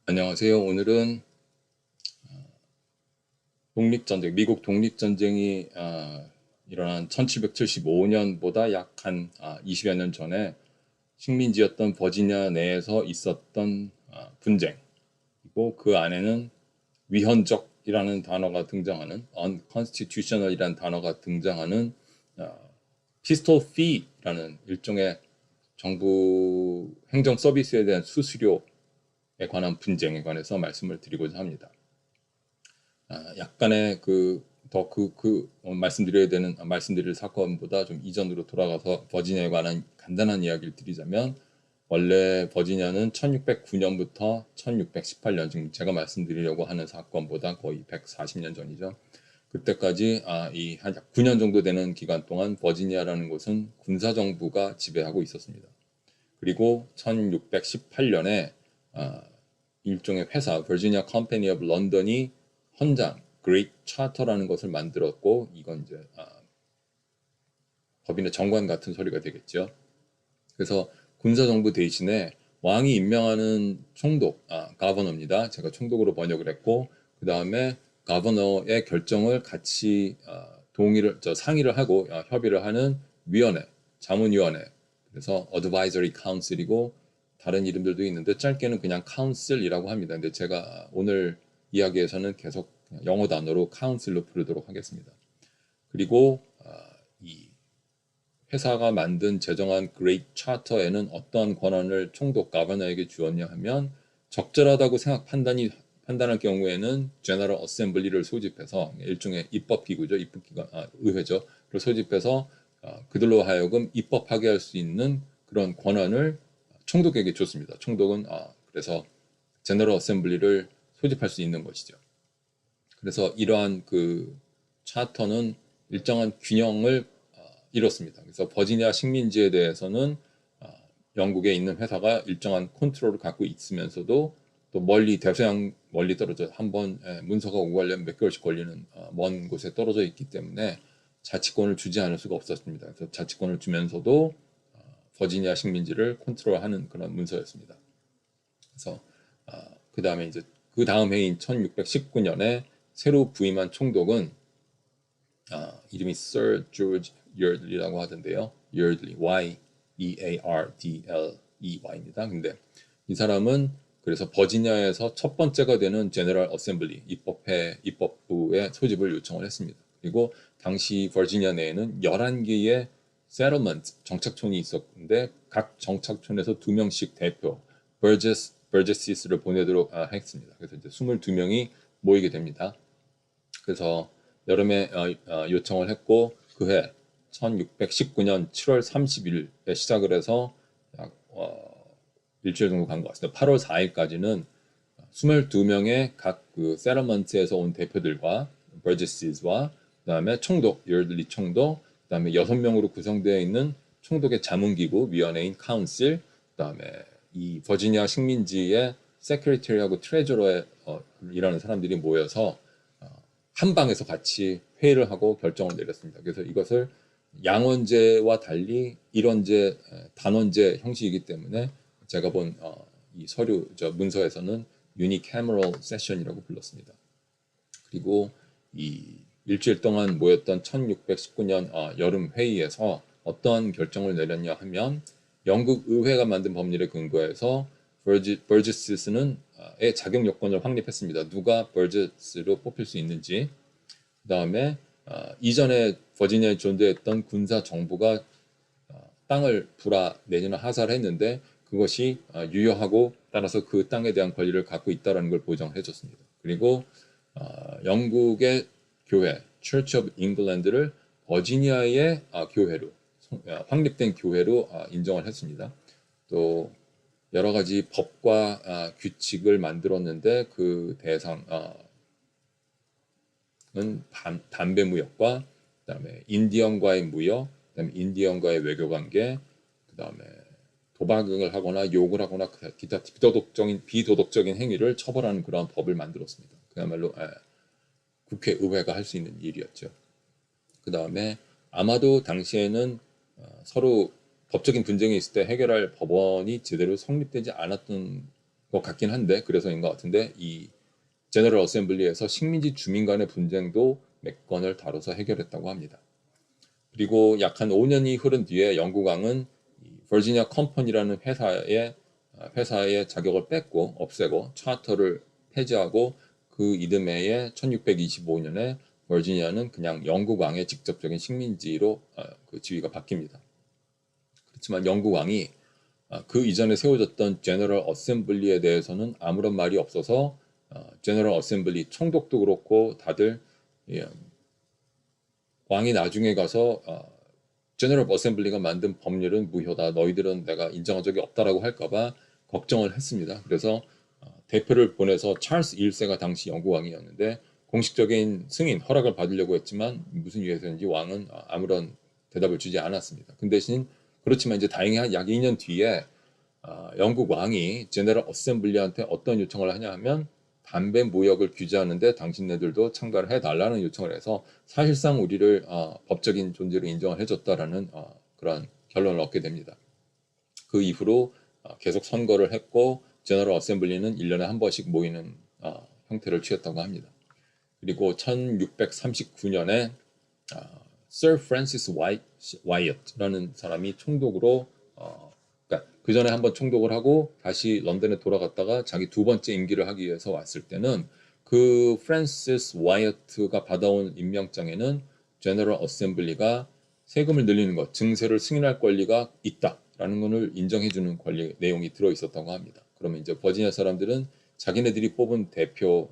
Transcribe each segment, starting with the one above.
안녕하세요. 오늘은 미국 독립전쟁이 일어난 1775년보다 약 한 20여 년 전에 식민지였던 버지니아 내에서 있었던 분쟁, 그리고 그 안에는 위헌적이라는 단어가 등장하는, unconstitutional이라는 단어가 등장하는 pistol fee라는 일종의 정부 행정 서비스에 대한 수수료에 관한 분쟁에 관해서 말씀을 드리고자 합니다. 약간의 말씀드릴 사건보다 좀 이전으로 돌아가서 버지니아에 관한 간단한 이야기를 드리자면, 원래 버지니아는 1609년부터 1618년, 지금 제가 말씀드리려고 하는 사건보다 거의 140년 전이죠. 그때까지 한 9년 정도 되는 기간 동안 버지니아라는 곳은 군사정부가 지배하고 있었습니다. 그리고 1618년에 일종의 회사, 버지니아 컴퍼니 오브 런던이 헌장, 그레이트 차터라는 것을 만들었고, 이건 이제 법인의 정관 같은 소리가 되겠죠. 그래서 군사정부 대신에 왕이 임명하는 총독, 가버너입니다. 제가 총독으로 번역을 했고, 그 다음에 가버너의 결정을 같이 상의를 하고 협의를 하는 위원회, 자문위원회, 그래서 advisory council이고 다른 이름들도 있는데 짧게는 그냥 council이라고 합니다. 근데 제가 오늘 이야기에서는 계속 영어 단어로 council로 부르도록 하겠습니다. 그리고 이 회사가 제정한 그레이트 차터에는 어떠한 권한을 총독 가버너에게 주었냐 하면, 적절하다고 판단할 경우에는 제너럴 어셈블리를 소집해서, 일종의 입법기구죠, 의회죠, 를 소집해서 그들로 하여금 입법하게 할 수 있는 그런 권한을 총독에게 줬습니다. 총독은 그래서 제너럴 어셈블리를 소집할 수 있는 것이죠. 그래서 이러한 그 차터는 일정한 균형을 이뤘습니다. 그래서 버지니아 식민지에 대해서는 영국에 있는 회사가 일정한 컨트롤을 갖고 있으면서도, 또 대서양 멀리 떨어져, 한번 문서가 오고 가려면 몇 개월씩 걸리는 먼 곳에 떨어져 있기 때문에 자치권을 주지 않을 수가 없었습니다. 그래서 자치권을 주면서도 버지니아 식민지를 컨트롤하는 그런 문서였습니다. 그래서 그 다음에 이제 그 다음 해인 1619년에 새로 부임한 총독은 이름이 Sir George Yeardley라고 하던데요. Yeardley, Y-E-A-R-D-L-E-Y입니다. 근데 이 사람은 그래서 버지니아에서 첫 번째가 되는 제너럴 어셈블리, 입법부의 소집을 요청을 했습니다. 그리고 당시 버지니아 내에는 11개의 세틀먼트, 정착촌이 있었는데 각 정착촌에서 2명씩 대표, 버제시스를 보내도록 했습니다. 그래서 이제 22명이 모이게 됩니다. 그래서 여름에 요청을 했고, 그해 1619년 7월 30일에 시작을 해서 약 일주일 정도 간 것 같습니다. 8월 4일까지는 22명의 각 그 세러먼트에서 온 대표들과 버제시스와 그다음에 총독, 열들리 총독, 그다음에 6명으로 구성되어 있는 총독의 자문기구 위원회인 카운실, 그다음에 이 버지니아 식민지의 세크리터리하고 트레저러에 일하는 사람들이 모여서 한 방에서 같이 회의를 하고 결정을 내렸습니다. 그래서 이것을 양원제와 달리 일원제, 단원제 형식이기 때문에 제가 본 이 문서에서는 유니캐머럴 세션이라고 불렀습니다. 그리고 이 일주일 동안 모였던 1619년 여름 회의에서 어떠한 결정을 내렸냐 하면, 영국 의회가 만든 법률에 근거해서 버제시스는 자격 요건을 확립했습니다. 누가 버제스로 뽑힐 수 있는지. 그 다음에 이전에 버지니아에 존재했던 군사 정부가 땅을 내지는 하사했는데 그것이 유효하고, 따라서 그 땅에 대한 권리를 갖고 있다는 걸 보장해 줬습니다. 그리고 영국의 교회 Church of England를 버지니아의 교회로, 확립된 교회로 인정을 했습니다. 또 여러 가지 법과 규칙을 만들었는데, 그 대상은 담배 무역과 그다음에 인디언과의 무역, 그다음에 인디언과의 외교 관계, 그다음에 도박을 하거나 욕을 하거나 기타 비도덕적인 행위를 처벌하는 그런 법을 만들었습니다. 그야말로 국회의회가 할 수 있는 일이었죠. 그 다음에 아마도 당시에는 서로 법적인 분쟁이 있을 때 해결할 법원이 제대로 성립되지 않았던 것 같긴 한데 그래서인 것 같은데 이 제너럴 어셈블리에서 식민지 주민 간의 분쟁도 몇 건을 다뤄서 해결했다고 합니다. 그리고 약 한 5년이 흐른 뒤에 영국왕은 버지니아 컴퍼니라는 회사의 자격을 뺏고 없애고 차터를 폐지하고 그 이듬해에 1625년에 버지니아는 그냥 영국 왕의 직접적인 식민지로 그 지위가 바뀝니다. 그렇지만 영국 왕이 그 이전에 세워졌던 제너럴 어셈블리에 대해서는 아무런 말이 없어서 제너럴 어셈블리 총독도 그렇고 다들 예, 왕이 나중에 가서 제너럴 어셈블리가 만든 법률은 무효다. 너희들은 내가 인정한 적이 없다라고 할까봐 걱정을 했습니다. 그래서 대표를 보내서 찰스 1세가 당시 영국 왕이었는데 공식적인 승인 허락을 받으려고 했지만 무슨 이유에서인지 왕은 아무런 대답을 주지 않았습니다. 그 대신 그렇지만 이제 다행히 한 약 2년 뒤에 영국 왕이 제너럴 어셈블리한테 어떤 요청을 하냐 하면 담배 무역을 규제하는데 당신네들도 참가를 해달라는 요청을 해서 사실상 우리를 법적인 존재로 인정을 해줬다라는 그런 결론을 얻게 됩니다. 그 이후로 계속 선거를 했고 제너럴 어셈블리는 1년에 한 번씩 모이는 형태를 취했다고 합니다. 그리고 1639년에 Sir Francis Wyatt라는 사람이 총독으로 그러니까 그 전에 한번 총독을 하고 다시 런던에 돌아갔다가 자기 두 번째 임기를 하기 위해서 왔을 때는 그 프랜시스 와이어트가 받아온 임명장에는 제너럴 어셈블리가 세금을 늘리는 것, 증세를 승인할 권리가 있다라는 것을 인정해주는 권리 내용이 들어 있었다고 합니다. 그러면 이제 버지니아 사람들은 자기네들이 뽑은 대표,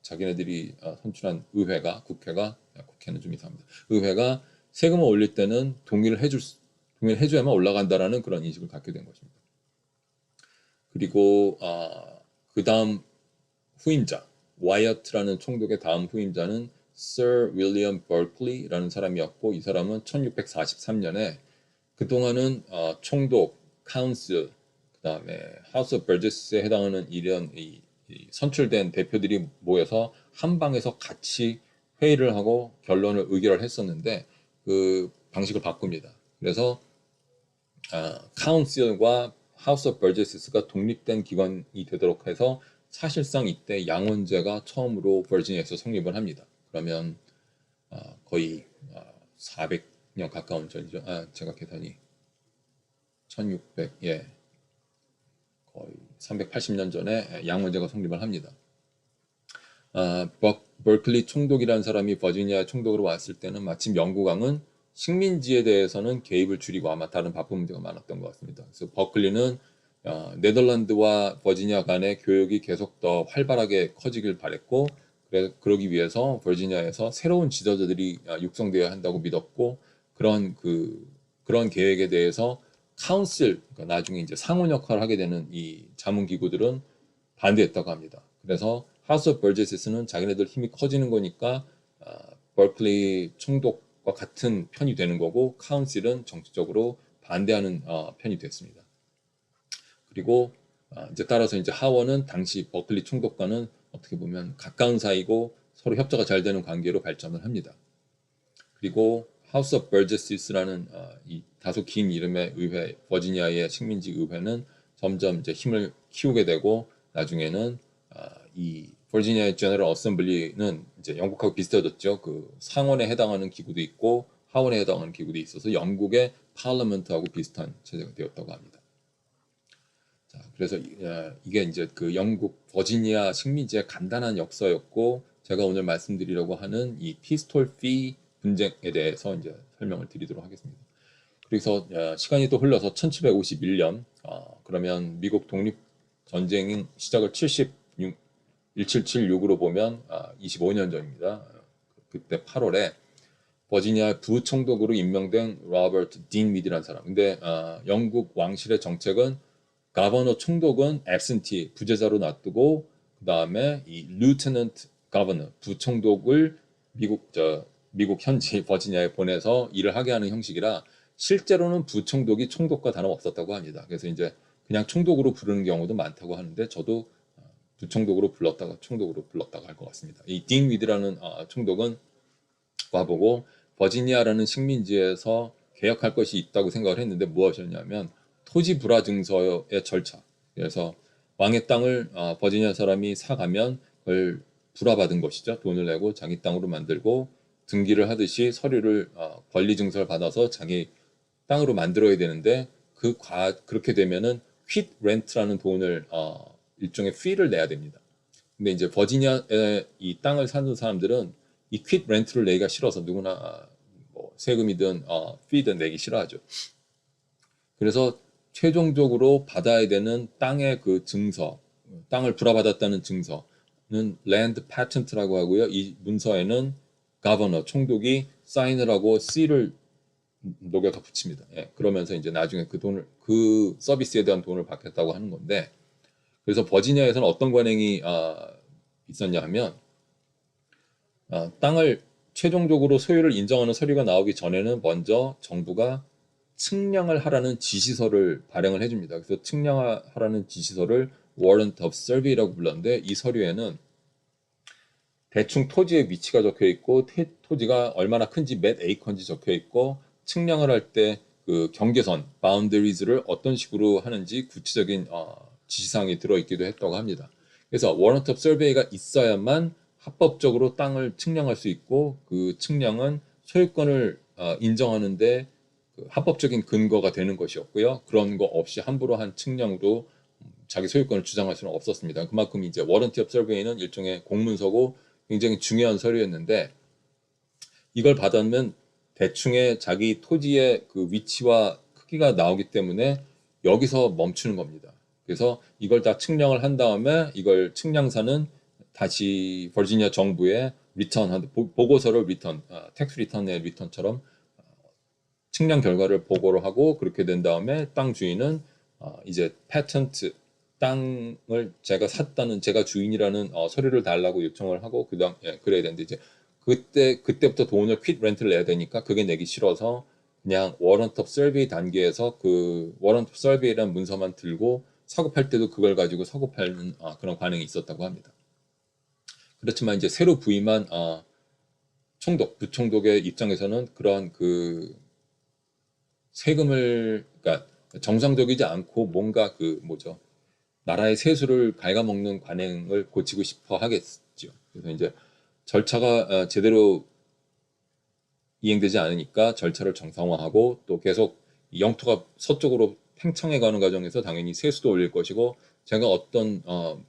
자기네들이 선출한 의회가 국회는 좀 이상합니다. 의회가 세금을 올릴 때는 동의를 해줘야만 올라간다라는 그런 인식을 갖게 된 것입니다. 그리고 그 다음 후임자 와이어트라는 총독의 다음 후임자는 Sir William Berkeley라는 사람이었고 이 사람은 1643년에 그동안은 총독, 카운슬, 그 다음에 House of Burgesse에 해당하는 이런 이 선출된 대표들이 모여서 한 방에서 같이 회의를 하고 결론을 의결을 했었는데 그 방식을 바꿉니다. 그래서 카운슬과 하우스 오브 버제스가 독립된 기관이 되도록 해서 사실상 이때 양원제가 처음으로 버지니아에서 성립을 합니다. 그러면 거의 400년 가까운 전이죠. 제가 계산이 1600, 예, 거의 380년 전에 양원제가 성립을 합니다. 버클리 총독이라는 사람이 버지니아 총독으로 왔을 때는 마침 영국왕은 식민지에 대해서는 개입을 줄이고 아마 다른 바쁜 문제가 많았던 것 같습니다. 그래서 버클리는 네덜란드와 버지니아 간의 교역이 계속 더 활발하게 커지길 바랬고 그러기 위해서 버지니아에서 새로운 지도자들이 육성되어야 한다고 믿었고 그런 계획에 대해서 카운슬, 그러니까 나중에 이제 상원 역할을 하게 되는 이 자문기구들은 반대했다고 합니다. 그래서 하우스 오브 버제스는 자기네들 힘이 커지는 거니까 버클리 총독과 같은 편이 되는 거고 카운슬은 정치적으로 반대하는 편이 됐습니다. 그리고 이제 따라서 이제 하원은 당시 버클리 총독과는 어떻게 보면 가까운 사이고 서로 협조가 잘 되는 관계로 발전을 합니다. 그리고 하우스 오브 버제스라는 이 다소 긴 이름의 의회, 버지니아의 식민지 의회는 점점 이제 힘을 키우게 되고 나중에는 이 버지니아의 제너럴 어셈블리는 이제 영국하고 비슷해졌죠. 그 상원에 해당하는 기구도 있고 하원에 해당하는 기구도 있어서 영국의 파르먼트하고 비슷한 체제가 되었다고 합니다. 자, 그래서 이게 이제 그 영국 버지니아 식민지의 간단한 역사였고 제가 오늘 말씀드리려고 하는 이 피스톨 피 분쟁에 대해서 이제 설명을 드리도록 하겠습니다. 그래서 시간이 또 흘러서 1751년 그러면 미국 독립 전쟁 시작을 1776으로 보면 25년 전입니다. 그때 8월에 버지니아 부총독으로 임명된 로버트 딘위드라는 사람. 근데 영국 왕실의 정책은 가버너 총독은 앱센티 부재자로 놔두고 그 다음에 이 루테넌트 가버너 부총독을 미국 현지 버지니아에 보내서 일을 하게 하는 형식이라 실제로는 부총독이 총독과 다름없었다고 합니다. 그래서 이제 그냥 총독으로 부르는 경우도 많다고 하는데 저도 부총독으로 불렀다가 총독으로 불렀다가 할 것 같습니다. 이 딘 위드라는 총독은 와보고 버지니아라는 식민지에서 개혁할 것이 있다고 생각을 했는데 무엇이었냐면 토지 불화 증서의 절차. 그래서 왕의 땅을 버지니아 사람이 사가면 그걸 불화받은 것이죠. 돈을 내고 자기 땅으로 만들고 등기를 하듯이 서류를 권리 증서를 받아서 자기 땅으로 만들어야 되는데 그렇게 되면은 퀴트 렌트라는 돈을 일종의 fee를 내야 됩니다. 근데 이제 버지니아에 이 땅을 사는 사람들은 이 퀴트 렌트를 내기가 싫어서 누구나 뭐 세금이든 fee든 내기 싫어하죠. 그래서 최종적으로 받아야 되는 땅의 그 증서, 땅을 불화받았다는 증서는 land patent라고 하고요. 이 문서에는 governor, 총독이 사인을 하고 C를 녹여서 붙입니다. 예, 그러면서 이제 나중에 그 서비스에 대한 돈을 받겠다고 하는 건데, 그래서 버지니아에서는 어떤 관행이 있었냐 하면, 땅을 최종적으로 소유를 인정하는 서류가 나오기 전에는 먼저 정부가 측량을 하라는 지시서를 발행을 해줍니다. 그래서 측량하라는 지시서를 Warrant of Survey라고 불렀는데, 이 서류에는 대충 토지의 위치가 적혀 있고 토지가 얼마나 큰지 몇 에이커인지 적혀 있고 측량을 할 때 그 경계선 boundaries를 어떤 식으로 하는지 구체적인 지시사항이 들어있기도 했다고 합니다. 그래서 warrant of survey가 있어야만 합법적으로 땅을 측량할 수 있고 그 측량은 소유권을 인정하는데 그 합법적인 근거가 되는 것이었고요. 그런 거 없이 함부로 한 측량으로 자기 소유권을 주장할 수는 없었습니다. 그만큼 이제 warranty of survey는 일종의 공문서고 굉장히 중요한 서류였는데 이걸 받으면 대충의 자기 토지의 그 위치와 크기가 나오기 때문에 여기서 멈추는 겁니다. 그래서 이걸 다 측량을 한 다음에 이걸 측량사는 다시 버지니아 정부에 보고서를 텍스 리턴의 리턴처럼 측량 결과를 보고를 하고 그렇게 된 다음에 땅 주인은 이제 패턴트 땅을 제가 주인이라는 서류를 달라고 요청을 하고 그다음 그래야 되는데 이제 그때부터 돈을 퀴트 렌트를 내야 되니까 그게 내기 싫어서 그냥 워런트 오브 서베이 단계에서 그 워런트 오브 서베이라는 문서만 들고 사고팔 때도 그걸 가지고 사고팔는 그런 관행이 있었다고 합니다. 그렇지만 이제 새로 부임한 부총독의 입장에서는 그런 그 세금을 그러니까 정상적이지 않고 뭔가 그 뭐죠? 나라의 세수를 갉아먹는 관행을 고치고 싶어 하겠죠. 그래서 이제 절차가 제대로 이행되지 않으니까 절차를 정상화하고 또 계속 영토가 서쪽으로 팽창해가는 과정에서 당연히 세수도 올릴 것이고 제가 어떤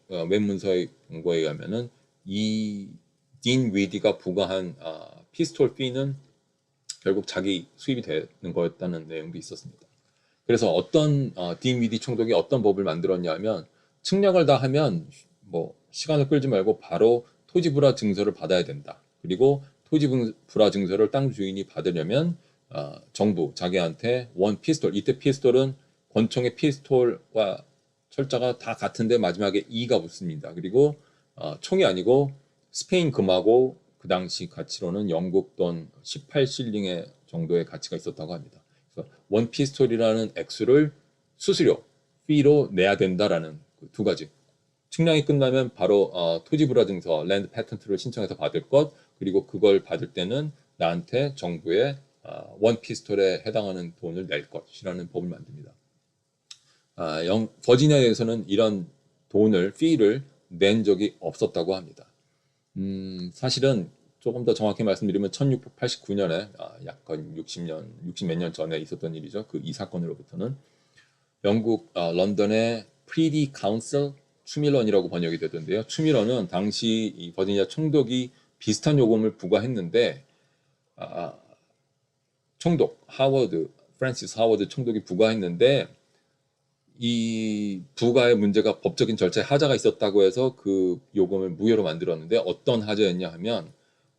웹문서의 본거에 의하면은 이 딘 위디가 부과한 피스톨 피는 결국 자기 수입이 되는 거였다는 내용도 있었습니다. 그래서 어떤 딘 위디 총독이 어떤 법을 만들었냐면 측량을 다 하면 뭐 시간을 끌지 말고 바로 토지 불화 증서를 받아야 된다. 그리고 토지 불화 증서를 땅 주인이 받으려면 정부 자기한테 원 피스톨 이때 피스톨은 권총의 피스톨과 철자가 다 같은데 마지막에 E가 붙습니다. 그리고 총이 아니고 스페인 금하고 그 당시 가치로는 영국 돈 18실링의 정도의 가치가 있었다고 합니다. 그래서 원 피스톨이라는 액수를 수수료, fee로 내야 된다라는 그두 가지. 측량이 끝나면 바로 토지 불화 증서, 랜드 패턴트를 신청해서 받을 것, 그리고 그걸 받을 때는 나한테 정부에 원 피스톨에 해당하는 돈을 낼 것이라는 법을 만듭니다. 버지니아에서는 이런 돈을, fee를 낸 적이 없었다고 합니다. 사실은 조금 더 정확히 말씀드리면 1689년에 약간 60 몇 년 전에 있었던 일이죠. 그 이 사건으로부터는 영국 런던의 프리디 카운슬 추밀런이라고 번역이 되던데요. 추밀런은 당시 이 버지니아 총독이 비슷한 요금을 부과했는데 총독 프랜시스 하워드 총독이 부과했는데 이 부가의 문제가 법적인 절차에 하자가 있었다고 해서 그 요금을 무효로 만들었는데 어떤 하자였냐 하면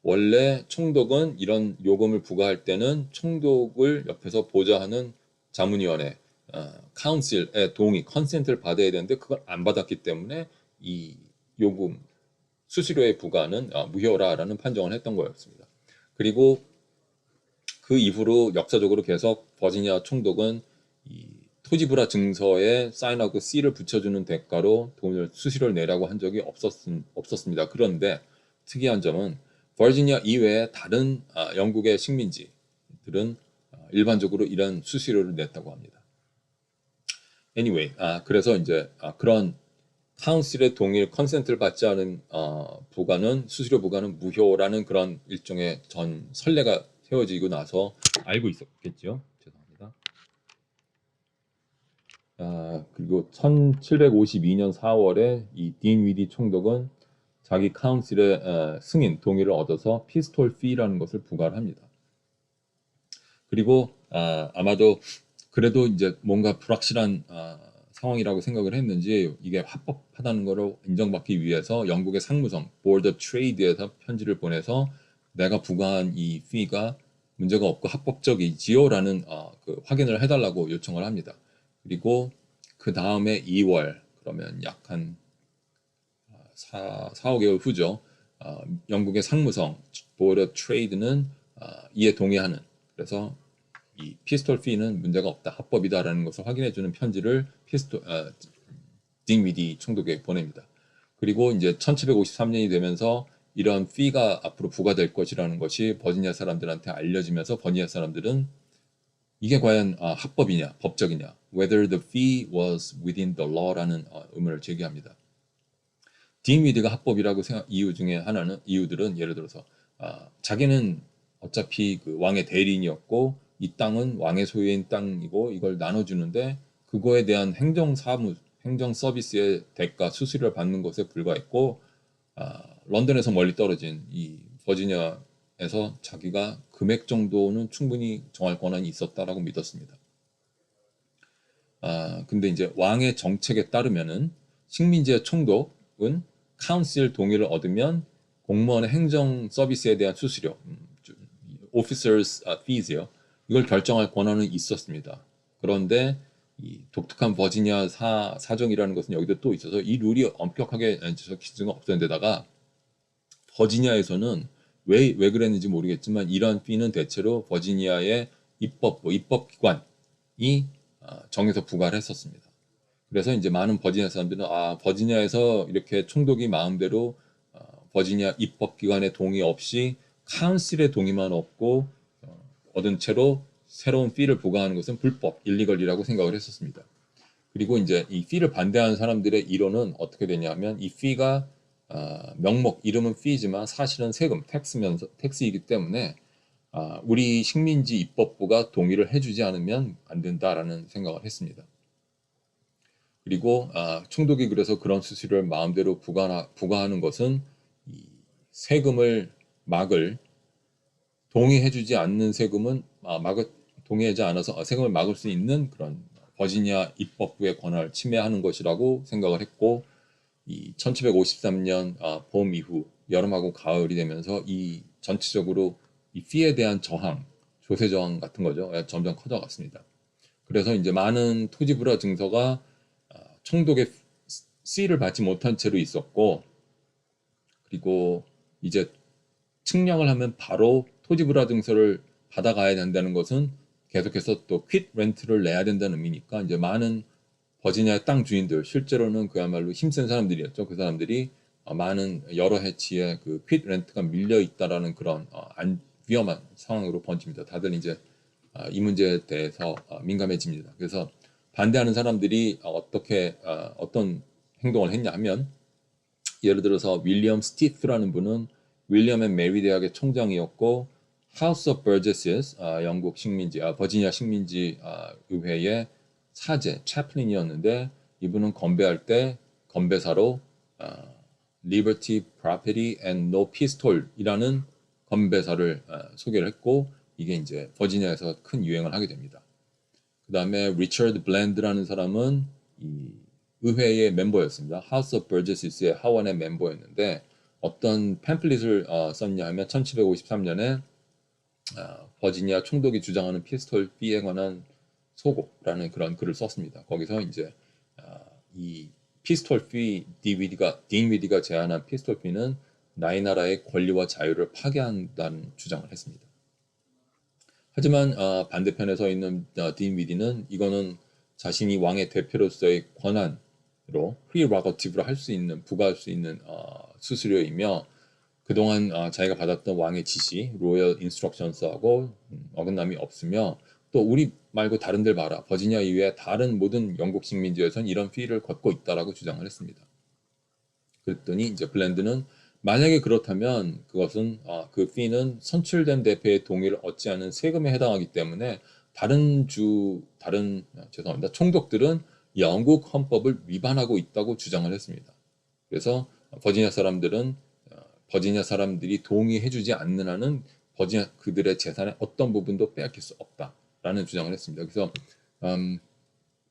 원래 총독은 이런 요금을 부과할 때는 총독을 옆에서 보좌하는 자문위원회 카운실의 동의, 컨센트를 받아야 되는데 그걸 안 받았기 때문에 이 요금 수수료의 부과는 무효라라는 판정을 했던 거였습니다. 그리고 그 이후로 역사적으로 계속 버지니아 총독은 이 토지 불화 증서에 사인하고 C를 붙여주는 대가로 돈을 수수료를 내라고 한 적이 없었습니다. 그런데 특이한 점은 버지니아 이외의 다른 영국의 식민지들은 일반적으로 이런 수수료를 냈다고 합니다. Anyway, 그래서 이제 그런 카운슬의 동일 컨센트를 받지 않은 수수료 부과는 무효라는 그런 일종의 전 선례가 세워지고 나서 알고 있었겠죠. 죄송합니다. 그리고 1752년 4월에 이 딘위디 총독은 자기 카운슬의 승인 동의를 얻어서 피스톨 피라는 것을 부과를 합니다. 그리고 아마도 그래도 이제 뭔가 불확실한 상황이라고 생각을 했는지 이게 합법하다는 것을 인정받기 위해서 영국의 상무성 Board of Trade에서 편지를 보내서 내가 부과한 이 fee가 문제가 없고 합법적이지요라는 그 확인을 해달라고 요청을 합니다. 그리고 그 다음에 2월 그러면 약 한 4, 5개월 후죠. 영국의 상무성 Board of Trade는 이에 동의하는 그래서 이 피스톨 피는 문제가 없다, 합법이다라는 것을 확인해주는 편지를 딩위디 총독에게 보냅니다. 그리고 이제 1753년이 되면서 이런 피가 앞으로 부과될 것이라는 것이 버지니아 사람들한테 알려지면서 버지니아 사람들은 이게 과연 합법이냐, 법적이냐, whether the fee was within the law라는 의문을 제기합니다. 딩위디가 합법이라고 생각 이유 중에 하나는 이유들은 예를 들어서 자기는 어차피 그 왕의 대리인이었고 이 땅은 왕의 소유인 땅이고 이걸 나눠주는데 그거에 대한 행정 서비스의 대가 수수료를 받는 것에 불과했고 런던에서 멀리 떨어진 이 버지니아에서 자기가 금액 정도는 충분히 정할 권한이 있었다라고 믿었습니다. 근데 이제 왕의 정책에 따르면은 식민지의 총독은 카운슬 동의를 얻으면 공무원의 행정 서비스에 대한 수수료, officers fees요. 이걸 결정할 권한은 있었습니다. 그런데 이 독특한 버지니아 사정이라는 것은 여기도 또 있어서 이 룰이 엄격하게 적힐 수는 없었는데다가 버지니아에서는 왜 그랬는지 모르겠지만 이러한 피는 대체로 버지니아의 입법기관이 정해서 부과를 했었습니다. 그래서 이제 많은 버지니아 사람들은 버지니아에서 이렇게 총독이 마음대로 버지니아 입법기관의 동의 없이 카운슬의 동의만 얻고 얻은 채로 새로운 피를 부과하는 것은 불법, 일리걸이라고 생각을 했었습니다. 그리고 이제 이 피를 반대하는 사람들의 이론은 어떻게 되냐면 이 피가 명목 이름은 피지만 사실은 세금, 텍스이기 때문에 우리 식민지 입법부가 동의를 해주지 않으면 안 된다라는 생각을 했습니다. 그리고 총독이 그래서 그런 수수료를 마음대로 부과하는 것은 이 세금을 동의해주지 않는 세금은 동의하지 않아서 세금을 막을 수 있는 그런 버지니아 입법부의 권한을 침해하는 것이라고 생각을 했고 이 1753년 봄 이후 여름하고 가을이 되면서 이 전체적으로 이 피에 대한 조세 저항 같은 거죠. 점점 커져갔습니다. 그래서 이제 많은 토지 불화 증서가 총독의 씨를 받지 못한 채로 있었고 그리고 이제 측량을 하면 바로 토지 불화 증서를 받아가야 된다는 것은 계속해서 또 퀵 렌트를 내야 된다는 의미니까 이제 많은 버지니아 땅 주인들 실제로는 그야말로 힘센 사람들이었죠. 그 사람들이 많은 여러 해치의 그 퀵 렌트가 밀려 있다라는 그런 위험한 상황으로 번집니다. 다들 이제 이 문제에 대해서 민감해집니다. 그래서 반대하는 사람들이 어떤 행동을 했냐 하면 예를 들어서 윌리엄 스티프라는 분은 윌리엄 앤 메리 대학의 총장이었고 하우스 오브 버제스 영국 식민지 버지니아 식민지 의회의 사제 채플린이었는데 이분은 건배할 때 건배사로 Liberty, Property and No Pistol이라는 건배사를 소개를 했고 이게 이제 버지니아에서 큰 유행을 하게 됩니다. 그 다음에 리처드 블랜드라는 사람은 이 의회의 멤버였습니다. 하우스 오브 버제스의 하원의 멤버였는데 어떤 팸플릿을 썼냐 하면 1753년에 버지니아 총독이 주장하는 피스톨 피에 관한 소고라는 그런 글을 썼습니다. 거기서 이제 이 피스톨 피 딩위디가 제안한 피스톨 피는 나의 나라의 권리와 자유를 파괴한다는 주장을 했습니다. 하지만 반대편에 서 있는 딩위디는 이거는 자신이 왕의 대표로서의 권한으로 프리로거티브로 부과할 수 있는 수수료이며 그동안 자기가 받았던 왕의 지시, 로열 인스트럭션스하고 어긋남이 없으며 또 우리 말고 다른 데를 봐라. 버지니아 이외에 다른 모든 영국 식민지에서는 이런 피를 걷고 있다라고 주장을 했습니다. 그랬더니 이제 블랜드는 만약에 그렇다면 그것은 그 fee는 선출된 대표의 동의를 얻지 않은 세금에 해당하기 때문에 죄송합니다. 총독들은 영국 헌법을 위반하고 있다고 주장을 했습니다. 그래서 버지니아 사람들이 동의해주지 않는 한은 버지니아 그들의 재산의 어떤 부분도 빼앗길 수 없다라는 주장을 했습니다. 그래서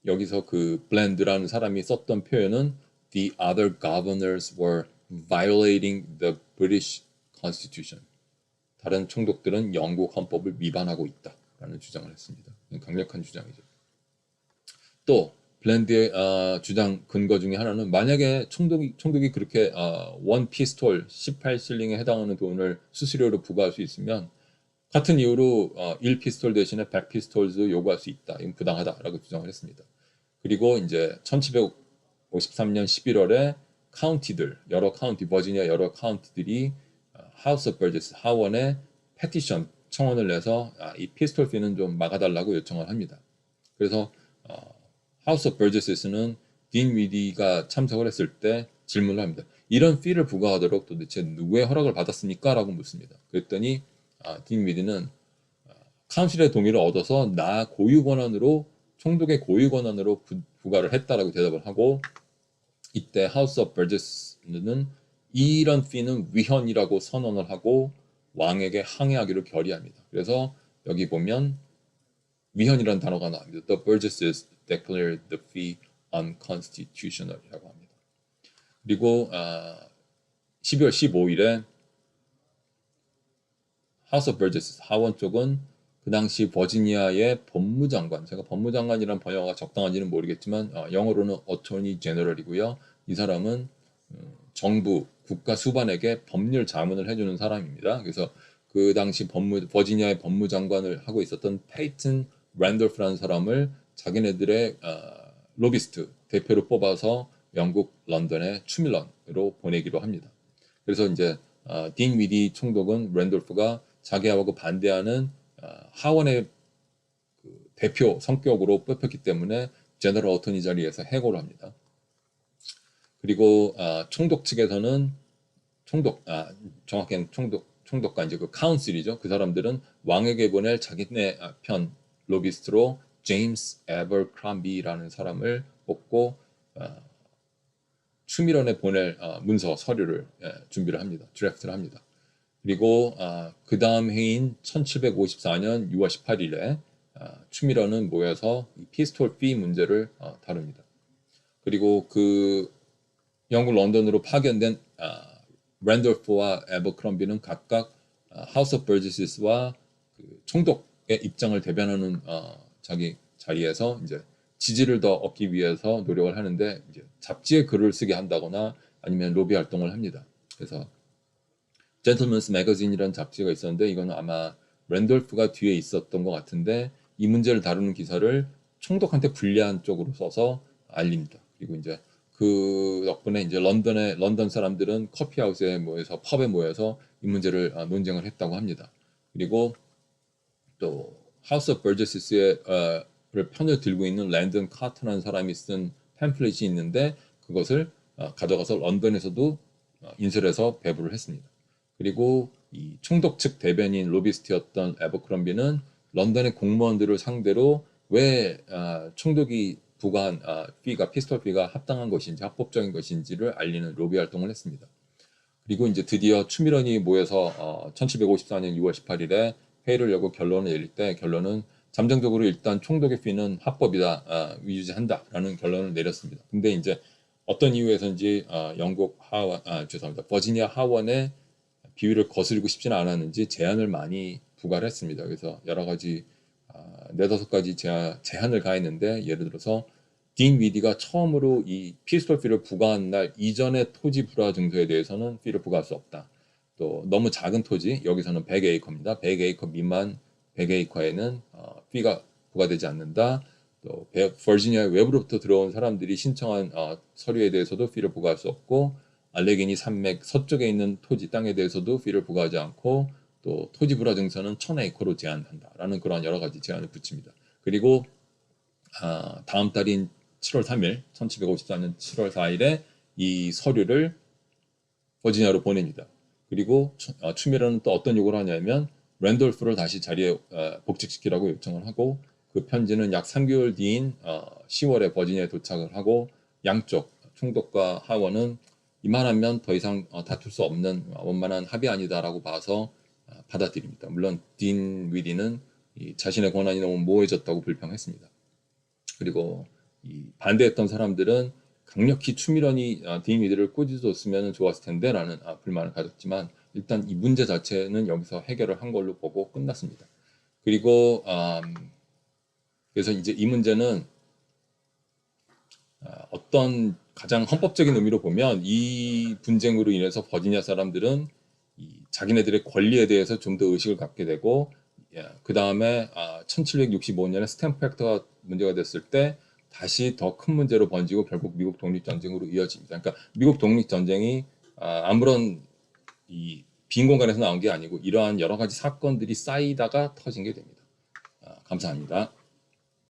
여기서 그 블랜드라는 사람이 썼던 표현은 The other governors were violating the British Constitution. 다른 총독들은 영국 헌법을 위반하고 있다라는 주장을 했습니다. 강력한 주장이죠. 또 블랜드의 주장 근거 중에 하나는 만약에 총독이 그렇게 원 피스톨 18실링에 해당하는 돈을 수수료로 부과할 수 있으면 같은 이유로 1피스톨 대신에 100피스톨도 요구할 수 있다. 이건 부당하다라고 주장을 했습니다. 그리고 이제 1753년 11월에 버지니아 여러 카운티들이 하우스 오브 버저스 하원에 페티션 청원을 내서 이 피스톨 피는 좀 막아달라고 요청을 합니다. 그래서 하우스 오브 버저스는 딘 위디가 참석을 했을 때 질문을 합니다. 이런 피를 부과하도록 도대체 누구의 허락을 받았습니까? 라고 묻습니다. 그랬더니 딘 위디는 카운실의 동의를 얻어서 총독의 고유 권한으로 부과를 했다라고 대답을 하고 이때 하우스 오브 버저스는 이런 피는 위헌이라고 선언을 하고 왕에게 항의하기로 결의합니다. 그래서 여기 보면 위헌이라는 단어가 나옵니다. The Burgesses declared the fee unconstitutional이라고 합니다. 그리고 12월 15일에 하우스 오브 버저스 하원 쪽은 그 당시 버지니아의 법무장관, 제가 법무장관이란 번역어가 적당한지는 모르겠지만 영어로는 어토니 제너럴이고요. 이 사람은 정부, 국가 수반에게 법률 자문을 해주는 사람입니다. 그래서 그 당시 버지니아의 법무장관을 하고 있었던 페이튼 랜돌프라는 사람을 자기네들의 로비스트 대표로 뽑아서 영국 런던의 추밀런으로 보내기로 합니다. 그래서 이제 딘 위디 총독은 랜돌프가 자기하고 반대하는 하원의 그 대표 성격으로 뽑혔기 때문에 제너럴 어토니 자리에서 해고를 합니다. 그리고 총독 측에서는 정확히는 총독과 이제 그 카운슬이죠. 그 사람들은 왕에게 보낼 자기네 편 로비스트로 제임스 에버크럼비라는 사람을 뽑고 추밀원에 보낼 문서 서류를 준비를 합니다. 드래프트를 합니다. 그리고 그 다음 해인 1754년 6월 18일에 추밀원은 모여서 이 피스톨 피 문제를 다룹니다. 그리고 그 영국 런던으로 파견된 랜돌프와 에버크럼비는 각각 하우스 오브 버저스와 그 총독의 입장을 대변하는 자기 자리에서 이제 지지를 더 얻기 위해서 노력을 하는데 이제 잡지에 글을 쓰게 한다거나 아니면 로비 활동을 합니다. 그래서 젠틀맨스 매거진이라는 잡지가 있었는데 이거는 아마 랜돌프가 뒤에 있었던 것 같은데 이 문제를 다루는 기사를 총독한테 불리한 쪽으로 써서 알립니다. 그리고 이제 그 덕분에 이제 런던 사람들은 커피하우스에 모여서 펍에 모여서 이 문제를 논쟁을 했다고 합니다. 그리고 또 하우스 오브 버저스의 편을 들고 있는 랜든 카터라는 사람이 쓴 팸플릿이 있는데 그것을 가져가서 런던에서도 인쇄해서 배부를 했습니다. 그리고 이 총독 측 대변인 로비스트였던 에버크럼비는 런던의 공무원들을 상대로 왜 총독이 부과한 피스톨 피가 합당한 것인지 합법적인 것인지를 알리는 로비 활동을 했습니다. 그리고 이제 드디어 추밀원이 모여서 1754년 6월 18일에 회의를 열고 결론을 내릴 때 결론은 잠정적으로 일단 총독의 피는 합법이다, 유지한다라는 결론을 내렸습니다. 근데 이제 어떤 이유에서인지 버지니아 하원의 비위를 거스르고 싶지는 않았는지 제한을 많이 부과를 했습니다. 그래서 여러 가지 네다섯 가지 제한을 가했는데 예를 들어서 딘 위디가 처음으로 이 피스톨 피를 부과한 날 이전의 토지 불화 증서에 대해서는 피를 부과할 수 없다. 또 너무 작은 토지 여기서는 100에이커입니다. 100에이커 미만 100에이커에는 피가 부과되지 않는다. 또 버지니아 외부로부터 들어온 사람들이 신청한 서류에 대해서도 피를 부과할 수 없고 알레기니 산맥 서쪽에 있는 토지 땅에 대해서도 피를 부과하지 않고 또 토지 불화 증서는 1000에이커로 제한한다라는 그런 여러 가지 제한을 붙입니다. 그리고 다음 달인 7월 3일, 1754년 7월 4일에 이 서류를 버지니아로 보냅니다. 그리고 추미러는 또 어떤 요구를 하냐면 랜돌프를 다시 자리에 복직시키라고 요청을 하고 그 편지는 약 3개월 뒤인 10월에 버지니아에 도착을 하고 양쪽 총독과 하원은 이만하면 더 이상 다툴 수 없는 원만한 합의안이다라고 봐서 받아들입니다. 물론 딘 위디는 자신의 권한이 너무 모호해졌다고 불평했습니다. 그리고 반대했던 사람들은 강력히 추미련이 딘 위디를 꾸짖었으면 좋았을 텐데라는 불만을 가졌지만 일단 이 문제 자체는 여기서 해결을 한 걸로 보고 끝났습니다. 그리고 그래서 이제 이 문제는 어떤 가장 헌법적인 의미로 보면 이 분쟁으로 인해서 버지니아 사람들은 자기네들의 권리에 대해서 좀 더 의식을 갖게 되고 그 다음에 1765년에 스탬프 액트가 문제가 됐을 때 다시 더 큰 문제로 번지고 결국 미국 독립전쟁으로 이어집니다. 그러니까 미국 독립전쟁이 아무런 빈 공간에서 나온 게 아니고 이러한 여러 가지 사건들이 쌓이다가 터진 게 됩니다. 감사합니다.